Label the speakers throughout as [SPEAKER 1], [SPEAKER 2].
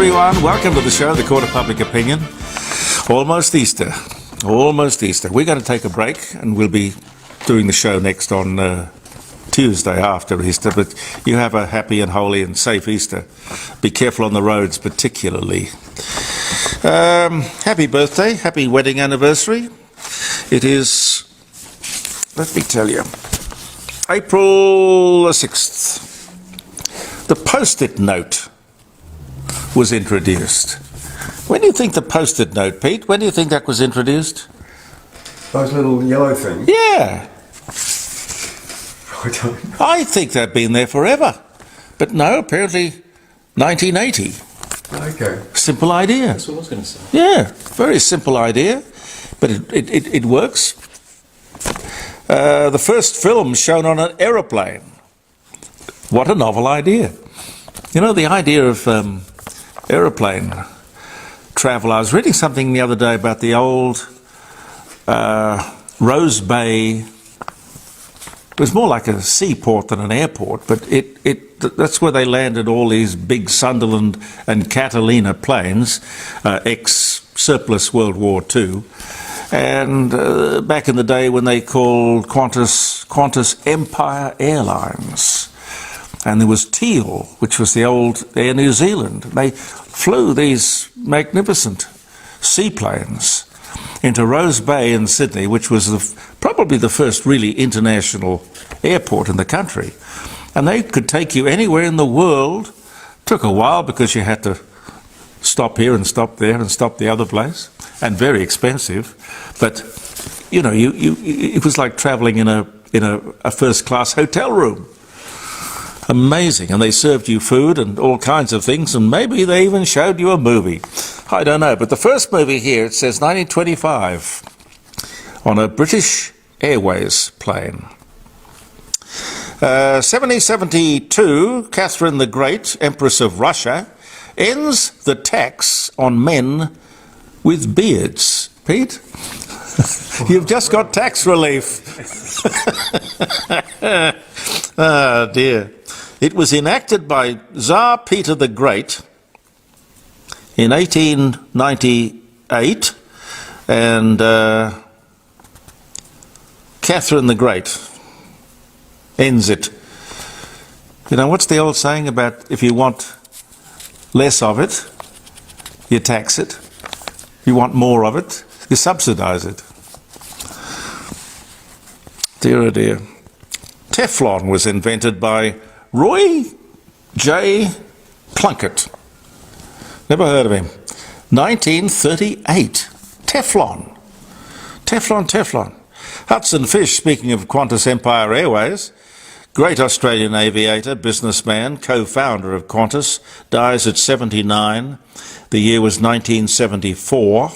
[SPEAKER 1] everyone. Welcome to the show, The Court of Public Opinion. Almost Easter. Almost Easter. We're going to take a break and we'll be doing the show next on Tuesday after Easter. But you have a happy and holy and safe Easter. Be careful on the roads particularly. Happy birthday. Happy wedding anniversary. It is, let me tell you, April the 6th. The Post-it note was introduced. When do you think the Post-it note, Pete? When do you think that was introduced?
[SPEAKER 2] Those little yellow things?
[SPEAKER 1] Yeah. I think they've been there forever. But no, apparently 1980.
[SPEAKER 2] Okay.
[SPEAKER 1] Simple idea.
[SPEAKER 3] That's what I was going to say.
[SPEAKER 1] Yeah, very simple idea. But it works. The first film shown on an aeroplane. What a novel idea. You know, the idea of aeroplane travel. I was reading something the other day about the old Rose Bay. It was more like a seaport than an airport, but that's where they landed all these big Sunderland and Catalina planes, ex-surplus World War II. And back in the day when they called Qantas Empire Airlines. And there was Teal, which was the old Air New Zealand. They flew these magnificent seaplanes into Rose Bay in Sydney, which was probably the first really international airport in the country. And they could take you anywhere in the world. Took a while because you had to stop here and stop there and stop the other place, and very expensive. But you know, it was like travelling in a first-class hotel room. Amazing. And they served you food and all kinds of things, and maybe they even showed you a movie. I don't know. But the first movie here, it says 1925 on a British Airways plane. 1772, Catherine the Great, Empress of Russia, ends the tax on men with beards. Pete? You've just got tax relief. Oh dear. It was enacted by Tsar Peter the Great in 1898, and Catherine the Great ends it. You know, what's the old saying about if you want less of it, you tax it. If you want more of it, you subsidise it. Dear oh dear. Teflon was invented by Roy J. Plunkett. Never heard of him. 1938. Teflon. Teflon. Hudson Fysh, speaking of Qantas Empire Airways, great Australian aviator, businessman, co-founder of Qantas, dies at 79. The year was 1974.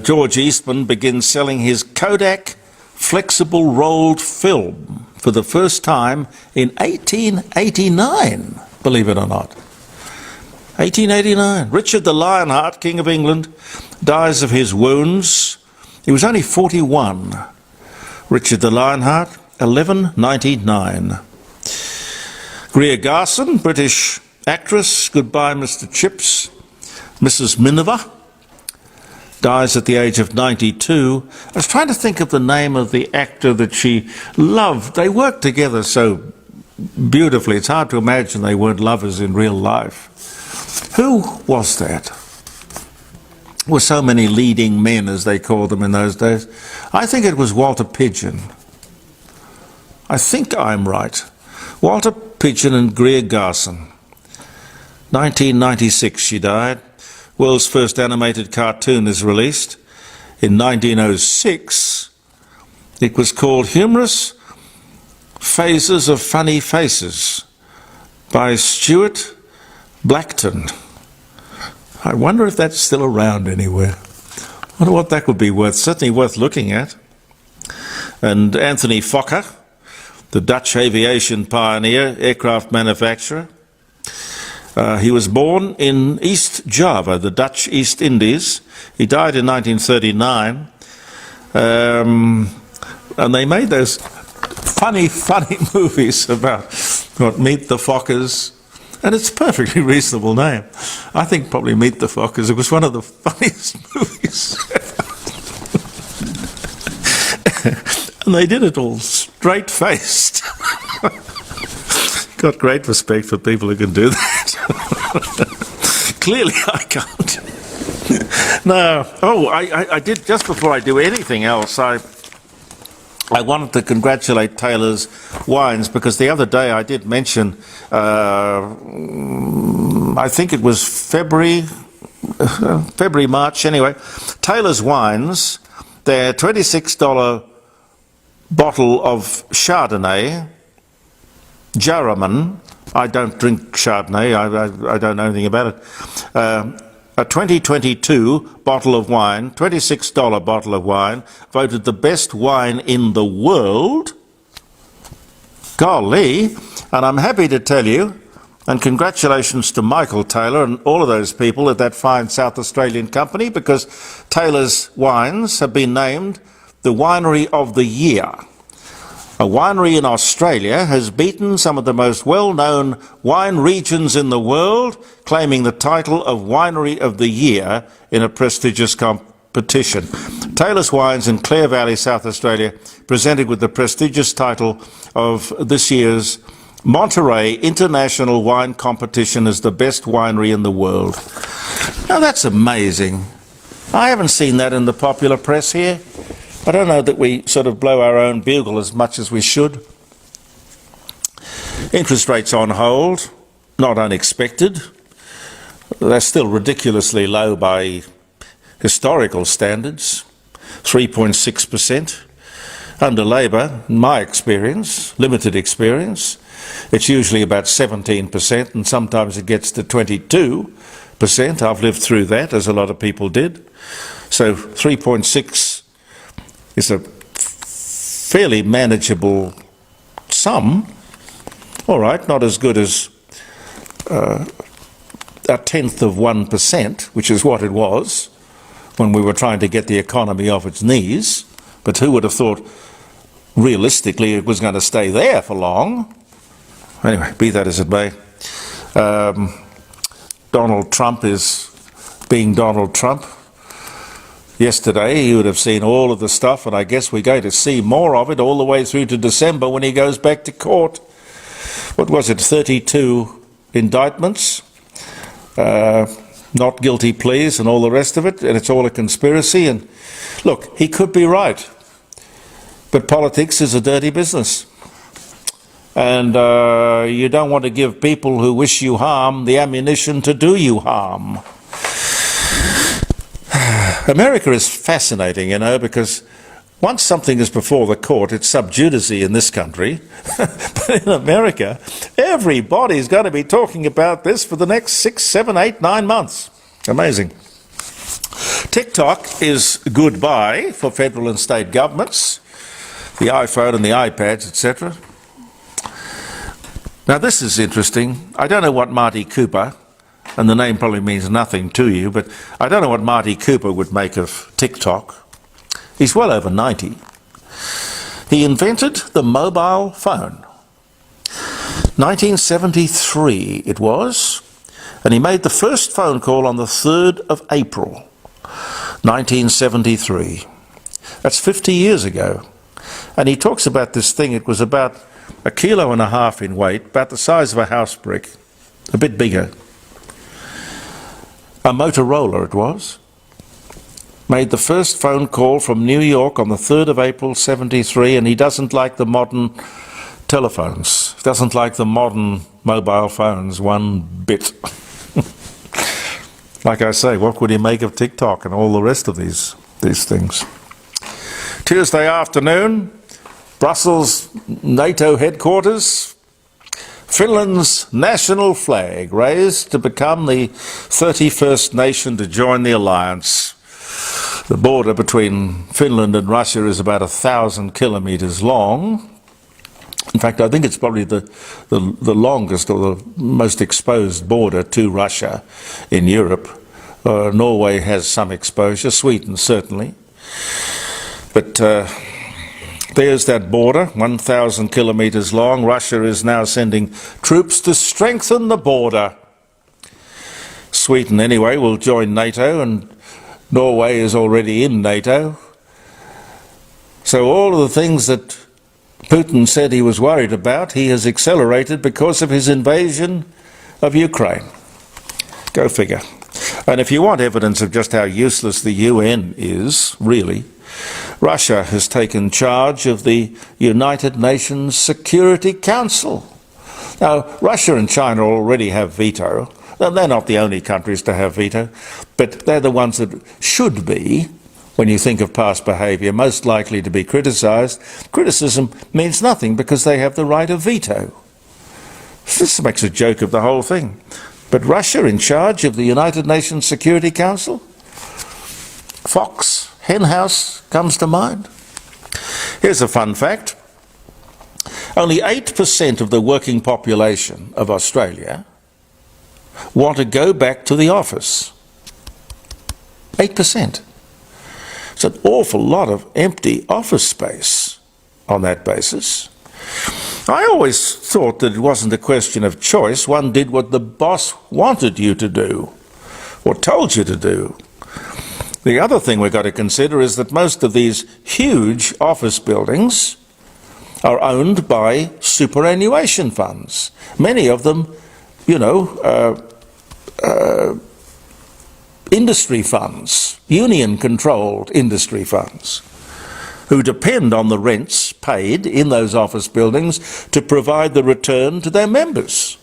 [SPEAKER 1] George Eastman begins selling his Kodak flexible rolled film for the first time in 1889, believe it or not. 1889. Richard the Lionheart, King of England, dies of his wounds. He was only 41. Richard the Lionheart, 1199. Greer Garson, British actress, Goodbye Mr. Chips, Mrs. Miniver, dies at the age of 92. I was trying to think of the name of the actor that she loved. They worked together so beautifully. It's hard to imagine they weren't lovers in real life. Who was that? Were so many leading men, as they called them in those days. I think it was Walter Pidgeon. I think I'm right. Walter Pidgeon and Greer Garson. 1996 she died. World's first animated cartoon is released. In 1906, it was called Humorous Phases of Funny Faces by Stuart Blackton. I wonder if that's still around anywhere. I wonder what that would be worth. Certainly worth looking at. And Anthony Fokker, the Dutch aviation pioneer, aircraft manufacturer. He was born in East Java, the Dutch East Indies. He died in 1939. And they made those funny movies about Meet the Fockers, And it's a perfectly reasonable name. I think probably Meet the Fockers. It was one of the funniest movies. And they did it all straight-faced. Got great respect for people who can do that. Clearly I can't. No. Oh, I did, just before I do anything else, I wanted to congratulate Taylor's Wines, because the other day I did mention, I think it was February, March, anyway. Taylor's Wines, their $26 bottle of Chardonnay, Jaraman. I don't drink Chardonnay, I don't know anything about it. A 2022 bottle of wine, $26 bottle of wine, voted the best wine in the world. Golly. And I'm happy to tell you, and congratulations to Michael Taylor and all of those people at that fine South Australian company, because Taylor's Wines have been named the Winery of the Year. A winery in Australia has beaten some of the most well-known wine regions in the world, claiming the title of Winery of the Year in a prestigious competition. Taylor's Wines in Clare Valley, South Australia, presented with the prestigious title of this year's Monterey International Wine Competition as the best winery in the world. Now that's amazing. I haven't seen that in the popular press here. I don't know that we sort of blow our own bugle as much as we should. Interest rates on hold, not unexpected. They're still ridiculously low by historical standards, 3.6%. Under Labor, in my experience, limited experience, it's usually about 17%, and sometimes it gets to 22%. I've lived through that, as a lot of people did. So 3.6 is a fairly manageable sum. All right, not as good as a 1/10 of 1%, which is what it was when we were trying to get the economy off its knees. But who would have thought realistically it was going to stay there for long? Anyway, be that as it may, Donald Trump is being Donald Trump. Yesterday you would have seen all of the stuff, and I guess we're going to see more of it all the way through to December when he goes back to court. What was it, 32 indictments, not guilty pleas and all the rest of it, and it's all a conspiracy. And look, he could be right, but politics is a dirty business. And you don't want to give people who wish you harm the ammunition to do you harm. America is fascinating, you know, because once something is before the court, it's sub judice in this country. But in America, everybody's going to be talking about this for the next 6, 7, 8, 9 months. Amazing. TikTok is goodbye for federal and state governments, the iPhone and the iPads, etc. Now this is interesting. I don't know what Marty Cooper, and the name probably means nothing to you, but I don't know what Marty Cooper would make of TikTok. He's well over 90. He invented the mobile phone. 1973 it was, and he made the first phone call on the 3rd of April, 1973. That's 50 years ago. And he talks about this thing. It was about 1.5 kilos in weight, about the size of a house brick, a bit bigger. A Motorola it was. Made the first phone call from New York on the 3rd of April 73, and he doesn't like the modern telephones. He doesn't like the modern mobile phones one bit. Like I say, what would he make of TikTok and all the rest of these things? Tuesday afternoon, Brussels, NATO headquarters. Finland's national flag raised to become the 31st nation to join the alliance. The border between Finland and Russia is about 1,000 kilometres long. In fact, I think it's probably the longest or the most exposed border to Russia in Europe. Norway has some exposure, Sweden certainly. But There's that border, 1,000 kilometres long. Russia is now sending troops to strengthen the border. Sweden, anyway, will join NATO, and Norway is already in NATO. So all of the things that Putin said he was worried about, he has accelerated because of his invasion of Ukraine. Go figure. And if you want evidence of just how useless the UN is, really, Russia has taken charge of the United Nations Security Council. Now, Russia and China already have veto. They're not the only countries to have veto, but they're the ones that should be, when you think of past behaviour, most likely to be criticised. Criticism means nothing because they have the right of veto. This makes a joke of the whole thing. But Russia in charge of the United Nations Security Council? Fox, henhouse comes to mind. Here's a fun fact. Only 8% of the working population of Australia want to go back to the office. 8%. It's an awful lot of empty office space on that basis. I always thought that it wasn't a question of choice. One did what the boss wanted you to do, or told you to do. The other thing we've got to consider is that most of these huge office buildings are owned by superannuation funds. Many of them, you know, industry funds, union-controlled industry funds, who depend on the rents paid in those office buildings to provide the return to their members.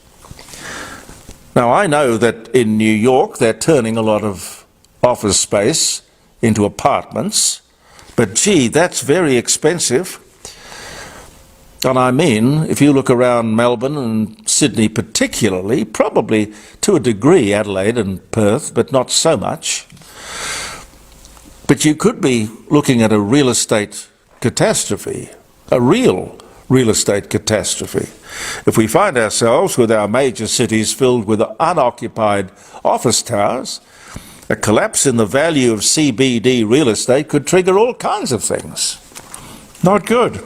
[SPEAKER 1] Now, I know that in New York they're turning a lot of office space into apartments, but gee, that's very expensive. And I mean, if you look around Melbourne and Sydney particularly, probably to a degree Adelaide and Perth, but not so much. But you could be looking at a real estate catastrophe, a real real estate catastrophe. If we find ourselves with our major cities filled with unoccupied office towers, a collapse in the value of CBD real estate could trigger all kinds of things. Not good.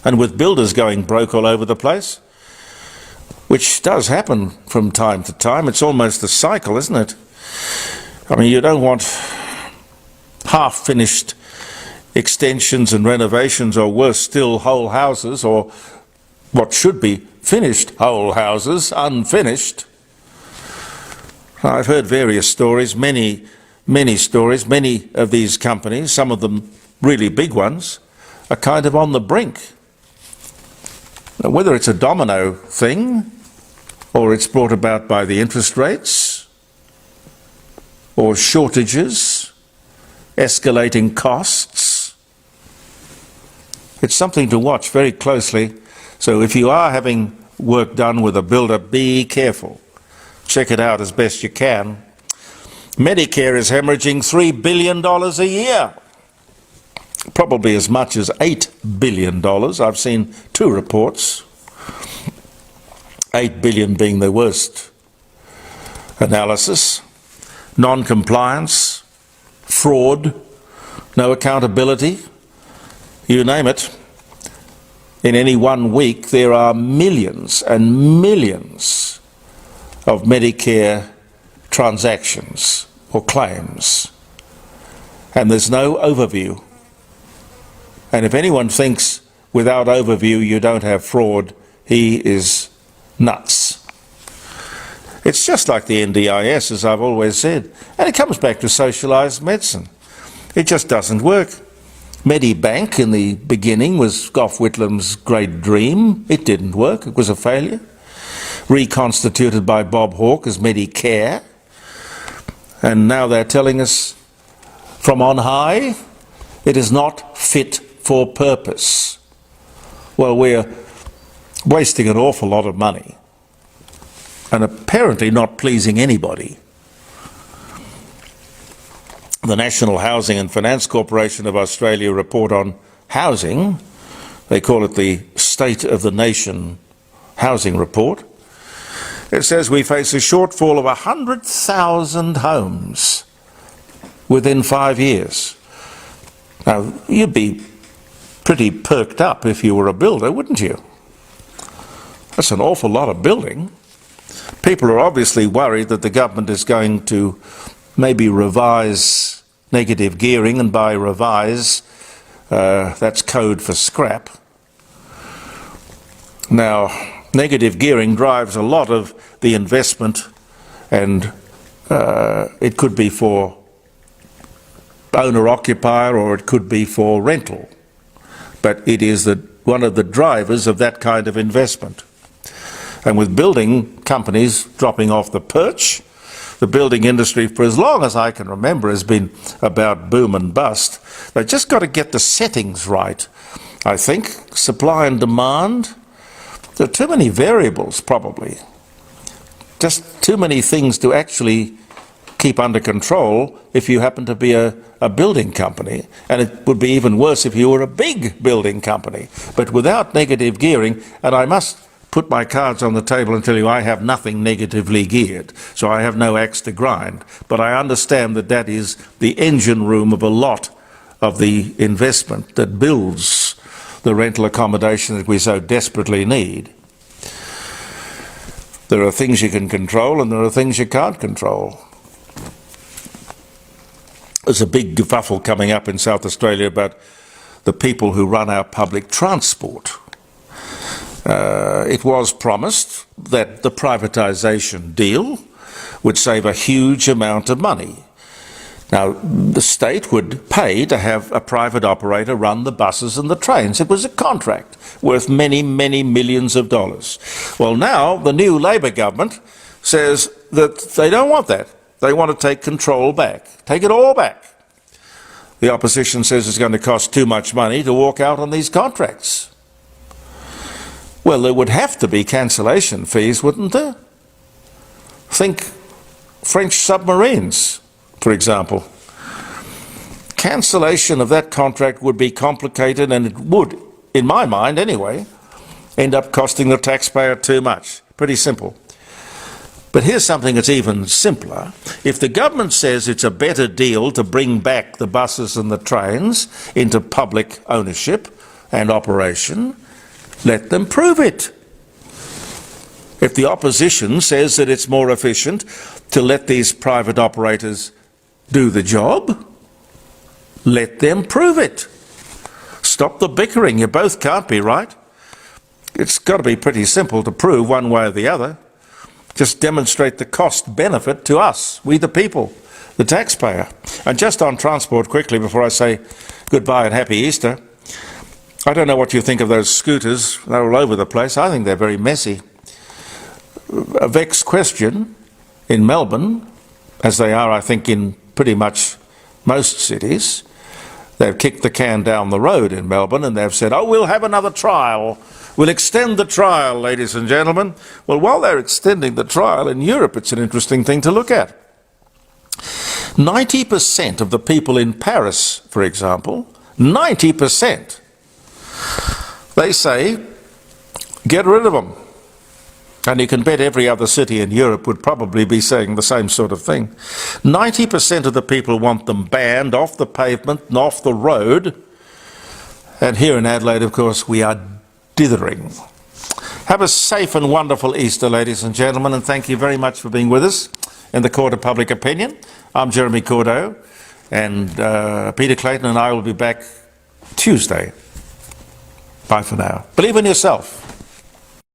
[SPEAKER 1] And with builders going broke all over the place, which does happen from time to time, it's almost a cycle, isn't it? I mean, you don't want half-finished extensions and renovations, or worse still, whole houses, or what should be finished whole houses, unfinished. I've heard various stories, many stories. Many of these companies, some of them really big ones, are kind of on the brink. Now, whether it's a domino thing, or it's brought about by the interest rates, or shortages, escalating costs, it's something to watch very closely. So if you are having work done with a builder, be careful. Check it out as best you can. Medicare is hemorrhaging $3 billion a year. Probably as much as $8 billion. I've seen two reports. 8 billion being the worst analysis. Non-compliance, fraud, no accountability, you name it. In any 1 week there are millions and millions of Medicare transactions or claims, and there's no overview. And if anyone thinks without overview you don't have fraud, he is nuts. It's just like the NDIS, as I've always said, and it comes back to socialised medicine. It just doesn't work. Medibank in the beginning was Gough Whitlam's great dream. It didn't work. It was a failure. Reconstituted by Bob Hawke as Medicare, and now they're telling us from on high it is not fit for purpose. Well, we're wasting an awful lot of money and apparently not pleasing anybody. The National Housing and Finance Corporation of Australia report on housing, they call it the State of the Nation Housing Report. It says we face a shortfall of 100,000 homes within 5 years. Now, you'd be pretty perked up if you were a builder, wouldn't you? That's an awful lot of building. People are obviously worried that the government is going to maybe revise negative gearing, and by revise, that's code for scrap. Now, negative gearing drives a lot of the investment, and it could be for owner-occupier or it could be for rental. But it is one of the drivers of that kind of investment. And with building companies dropping off the perch, the building industry, for as long as I can remember, has been about boom and bust. They've just got to get the settings right, I think. Supply and demand. There are too many variables, probably. Just too many things to actually keep under control if you happen to be a building company. And it would be even worse if you were a big building company. But without negative gearing, and I must put my cards on the table and tell you I have nothing negatively geared, so I have no axe to grind. But I understand that that is the engine room of a lot of the investment that builds the rental accommodation that we so desperately need. There are things you can control and there are things you can't control. There's a big kerfuffle coming up in South Australia about the people who run our public transport. It was promised that the privatisation deal would save a huge amount of money. Now, the state would pay to have a private operator run the buses and the trains. It was a contract worth many, many millions of dollars. Well, now the new Labor government says that they don't want that. They want to take control back, take it all back. The opposition says it's going to cost too much money to walk out on these contracts. Well, there would have to be cancellation fees, wouldn't there? Think French submarines, for example. Cancellation of that contract would be complicated, and it would, in my mind anyway, end up costing the taxpayer too much. Pretty simple. But here's something that's even simpler. If the government says it's a better deal to bring back the buses and the trains into public ownership and operation, let them prove it. If the opposition says that it's more efficient to let these private operators do the job, let them prove it. Stop the bickering. You both can't be right. It's got to be pretty simple to prove one way or the other. Just demonstrate the cost benefit to us, we the people, the taxpayer. And just on transport quickly before I say goodbye and happy Easter, I don't know what you think of those scooters. They're all over the place. I think they're very messy. A vexed question in Melbourne, as they are, I think, in pretty much most cities. They've kicked the can down the road in Melbourne and they've said, oh, we'll have another trial. We'll extend the trial, ladies and gentlemen. Well, while they're extending the trial in Europe, it's an interesting thing to look at. 90% of the people in Paris, for example, 90%, they say, get rid of them. And you can bet every other city in Europe would probably be saying the same sort of thing. 90% of the people want them banned off the pavement and off the road. And here in Adelaide, of course, we are dithering. Have a safe and wonderful Easter, ladies and gentlemen, and thank you very much for being with us in the Court of Public Opinion. I'm Jeremy Cordeaux, and Peter Clayton and I will be back Tuesday. Bye for now. Believe in yourself.